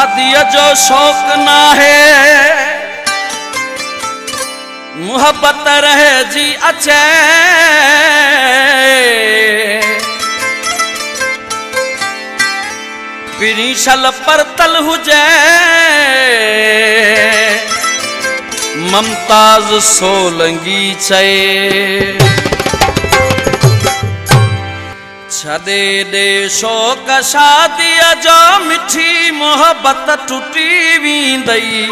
शादीअ जो शौक़ ना है मुहब्बत रहे जी अचे पिरीशल परतल हुजे ममताज सोलंगी चए छदे दे शौक़ शादीअ जो मिठी मोहब्बत टुटी वींदई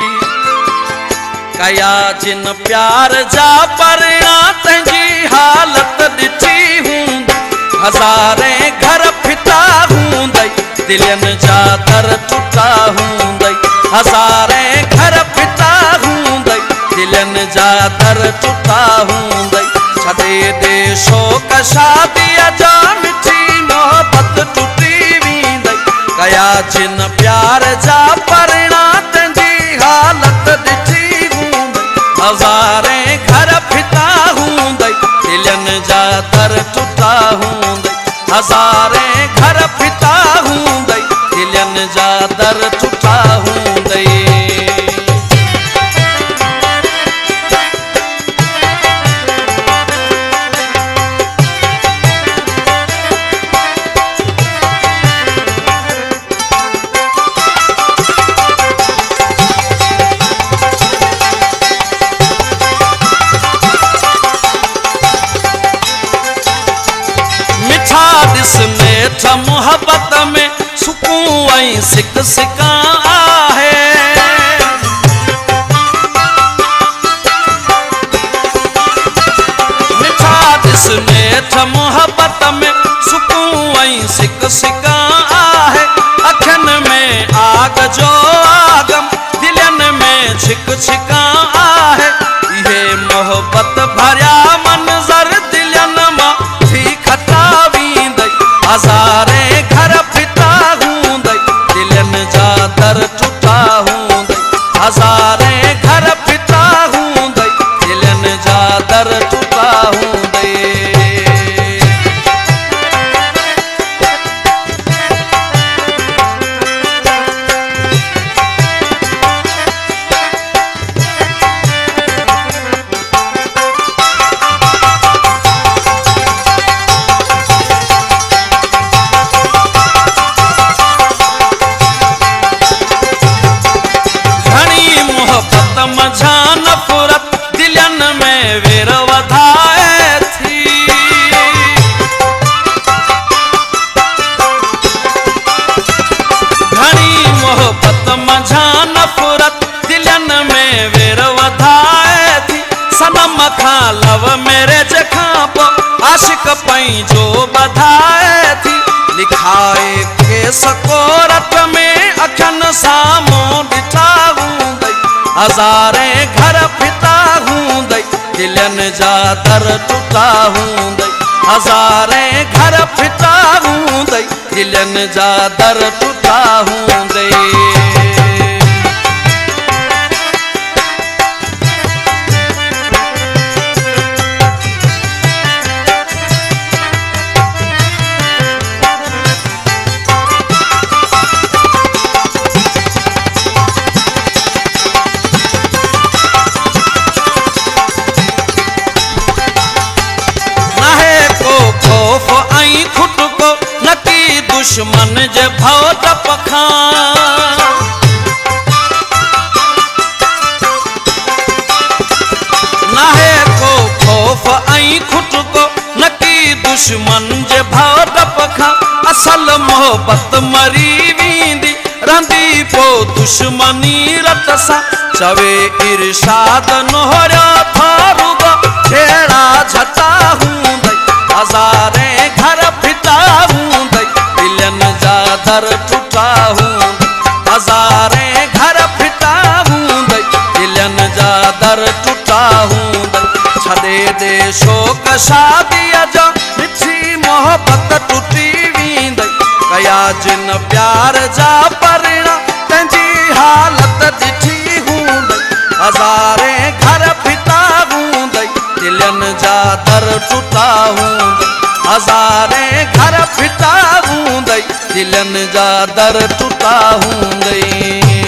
कया जिन प्यार जा परिणा तंहिंजी हालत ॾिठी हूंदी हज़ारे घर फिटा हूंदई दिलनि जा दर टुटा हूंदई हज़ारे घर फिटा हूंदई दिलनि जा दर टुटा हूंदई छॾे दे शौक़ शादीअ जा मिठी मोहब्बत टुटी वींदई कया जिन प्यार जा परिणा तंहिंजी हालत ॾिठी हज़ारे घर फिटा हूंदई दिलनि जा दर टुटा हूंदई हज़ारे घर फिटा हूंदई दिलनि जा दर टुटा हूंदई मोहब्बत में सुकून ऐं सिक सिका है मिठा दिस नेठ मोहब्बत में सुकून ऐं सिक सिका है अखियुनि में आग जो आगम दिलनि में छिक छिका है इहे मोहब्बत भरिया मंज़र दिलनि मां थी खटा वींदई हज़ारे घर फिटा हूंदई दिलनि जा दर टुटा हूंदई हज़ारे घर फिटा हूंदई दिलनि जा दर टुटा हूंदई लव मेरे जखां पो आशिक पई जो बधाए थी लिखाए के सकोरत में अखियुनि साम्हूं ॾिठा हूंदई हज़ारे घर फिटा हूंदई दिलनि जा दर टुटा हूंदई हज़ारे घर फिटा हूंदई दिलनि जा दर टुटा हूंदई दुश्मन जे भव टप खां नाहे को खौफ ऐं खुटको न की दुश्मन जे भव टप खां असल मोहब्बत मरी वींदी रहंदी पो दुश्मनी रत सां चवे इरशाद नोहरियो थारुगो छेड़ा झटा हूंदई हज़ारे घर फिटा हूंदई दिलनि जा दर टुटा हूंदई हज़ारे घर फिटा हूंदई दिलनि जा दर टुटा हूंदई छॾे दे शौक़ शादीअ जो मिठी मोहब्बत टुटी वींदई कया जिन प्यार जा परिणा तंहिंजी हालत ॾिठी हूंदई हज़ारे घर फिटा हूंदई दिलनि जा दर टुटा हूंदई हज़ारे घर फिटा हूंदई दिलन जा दर टूटा हूंदई।